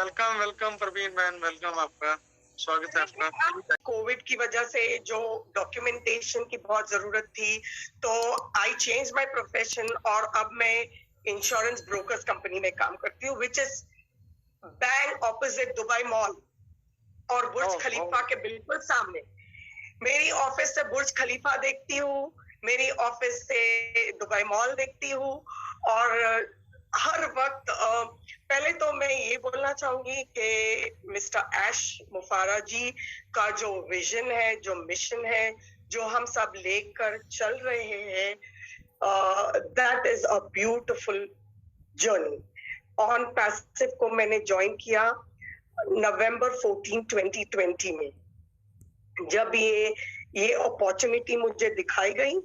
Welcome welcome Praveen बहन, welcome आपका, स्वागत है आपका। कोविड की वजह से जो डॉक्यूमेंटेशन की बहुत जरूरत थी, तो आई चेंज माय प्रोफेशन और अब मैं इंश्योरेंस ब्रोकर्स कंपनी में काम करती हूँ, which is bank opposite Dubai mall और बुर्ज खलीफा के बिल्कुल सामने। मेरी ऑफिस से बुर्ज खलीफा देखती हूँ, मेरी ऑफिस से दुबई मॉल देखती हूँ और हर वक्त पहले तो मैं ये बोलना चाहूंगी कि मिस्टर ऐश मुफारा जी का जो विजन है, जो मिशन है, जो हम सब लेकर चल रहे हैं, that is a beautiful journey. On passive को मैंने ज्वाइन किया नवंबर 14, 2020 में। जब ये अपॉर्चुनिटी मुझे दिखाई गई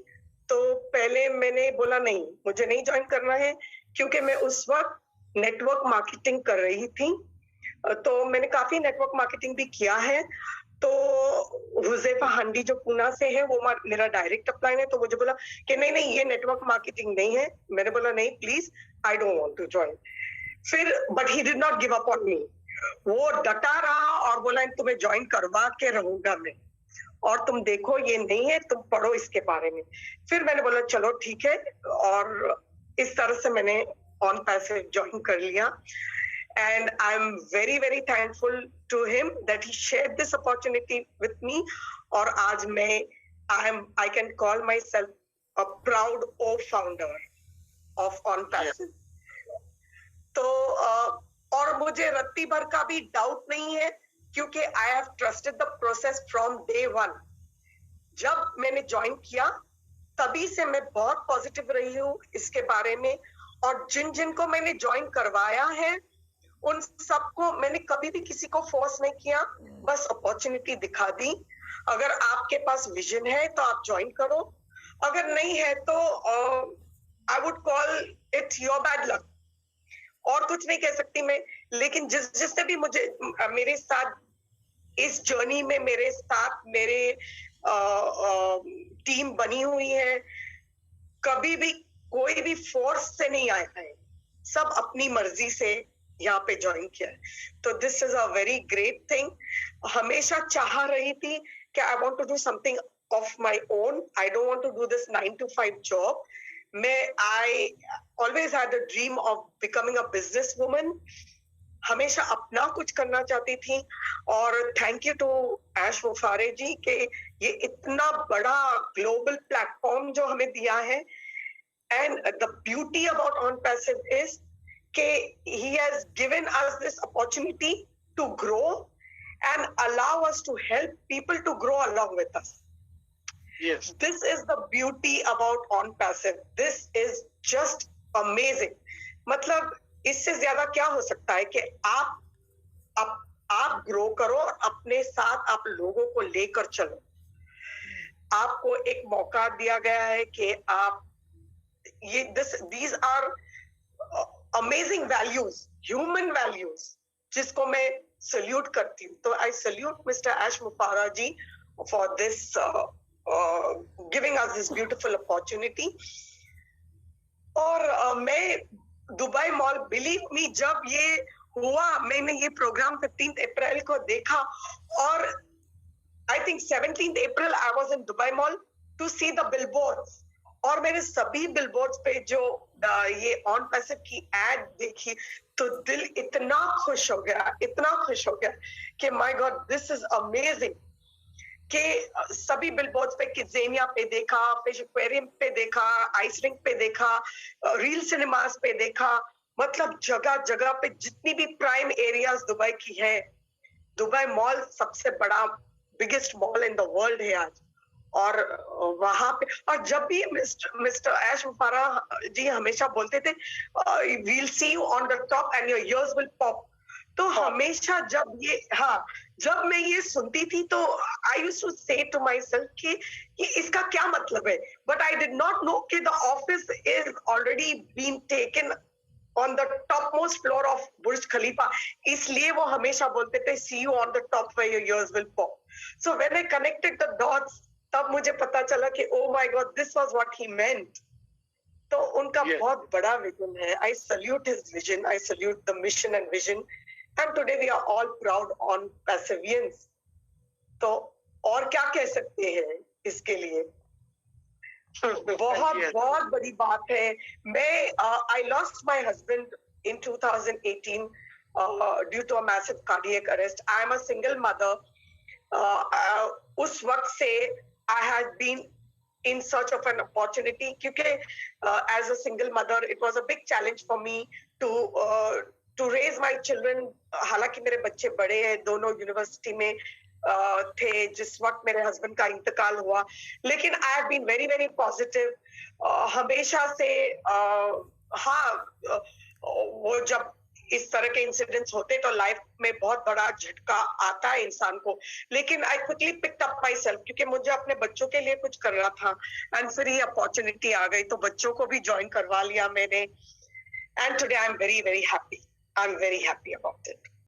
तो पहले मैंने बोला नहीं, मुझे नहीं ज्वाइन करना है, क्योंकि मैं उस वक्त नेटवर्क मार्केटिंग कर रही थी। तो मैंने काफी नेटवर्क मार्केटिंग भी किया है। तो हुजैफा हांडी जो पूना से है, वो मेरा डायरेक्ट अपलाइन है, तो मुझे बोला कि नहीं नहीं, ये नेटवर्क मार्केटिंग नहीं है। मैंने बोला नहीं please, I don't want to join. फिर but he did not give up on me, वो डटा रहा और बोला तुम्हें ज्वाइन करवा के रहूंगा मैं, और तुम देखो ये नहीं है, तुम पढ़ो इसके बारे में। फिर मैंने बोला चलो ठीक है, और इस तरह से मैंने ऑन पैसिव ज्वाइन कर लिया। And I am very very thankful to him that he shared this opportunity with me. और आज मैं I can call myself a proud oh founder of on passive. तो और मुझे रत्ती भर का भी डाउट नहीं है, क्योंकि I have trusted the process from day one. जब मैंने ज्वाइन किया तभी से मैं बहुत पॉजिटिव रही हूँ इसके बारे में, और जिन जिन को मैंने ज्वाइन करवाया है उन सबको मैंने कभी भी किसी को फोर्स नहीं किया, बस अपॉर्चुनिटी दिखा दी। अगर आपके पास विजन है तो आप ज्वाइन करो, अगर नहीं है तो I would call it your bad luck, और कुछ नहीं कह सकती मैं। लेकिन जिसने भी मुझे मेरे साथ इस जर्नी में मेरे साथ मेरे टीम बनी हुई है, कभी भी कोई भी फोर्स से नहीं आया है, सब अपनी मर्जी से यहाँ पे ज्वाइन किया है। तो this is a very great thing. हमेशा चाह रही थी कि I want to do something of my own, I don't want to do this 9 to 5 job. I always had a dream of becoming a business woman. हमेशा अपना कुछ करना चाहती थी। और थैंक यू टू ऐश मुफारे जी के ये इतना बड़ा ग्लोबल प्लेटफॉर्म जो हमें दिया है। And the beauty about on passive is के he has given us this opportunity to grow and allow us to help people to grow along with us. Yes. This is the beauty about on passive. This is just amazing. मतलब इससे ज्यादा क्या हो सकता है कि आप grow करो और अपने साथ आप लोगों को लेकर चलो। आपको एक मौका दिया गया है कि आप these are amazing values, human values, जिसको मैं सल्यूट करती हूँ। तो I salute Mr. Ash Mufara ji for this giving us this beautiful opportunity. और मैं दुबई मॉल, बिलीव मी, जब ये हुआ, मैंने ये प्रोग्राम 15 अप्रैल को देखा, और I think 17 April I was in Dubai mall to see the billboards, और मैंने सभी बिलबोर्ड्स पे जो ये ऑन पैसिव की एड देखी तो दिल इतना खुश हो गया, इतना खुश हो गया कि my God, this is amazing. कि सभी बिलबोर्ड्स पे किड्ज़ेनिया पे देखा, फिश एक्वेरियम पे देखा, आइस रिंक पे देखा, रील सिनेमास पे देखा, मतलब जगह जगह पे जितनी भी प्राइम एरियाज दुबई की है, दुबई मॉल सबसे बड़ा biggest mall in the world है आज। और वहां पे, और जब भी मिस्टर ऐश मुफारा जी हमेशा बोलते थे we'll see you on the top and your ears will pop. तो हमेशा जब मैं ये सुनती थी तो I used to say to myself कि इसका क्या मतलब है, but I did not know कि the office is already been taken on the top most floor of Burj Khalifa, इसलिए वो हमेशा बोलते थे see you on the top where your ears will pop. So when I connected the dots, तब मुझे पता चला कि oh my God, this was what he meant. तो उनका बहुत बड़ा विजन है। I salute his vision, I salute the mission and vision and today we are all proud on perseverance. तो और क्या कह सकते हैं इसके लिए? बहुत बहुत बड़ी बात है. मैं I lost my husband in 2018 due to a massive cardiac arrest. I am a single mother. उस वक्त से I had been in search of an opportunity क्योंकि as a single mother it was a big challenge for me to raise my children. हालांकि मेरे बच्चे बड़े हैं, दोनों यूनिवर्सिटी में थे जिस वक्त मेरे हस्बैंड का इंतकाल हुआ, लेकिन I have been very very positive हमेशा से. हाँ, वो जब इस तरह के इंसिडेंट्स होते तो लाइफ में बहुत बड़ा झटका आता है इंसान को, लेकिन I quickly picked up my self क्योंकि मुझे अपने बच्चों के लिए कुछ करना था. एंड फिर ये अपॉर्चुनिटी आ गई तो बच्चों को भी ज्वाइन करवा लिया मैंने. And today I am very very happy. I am very happy about it.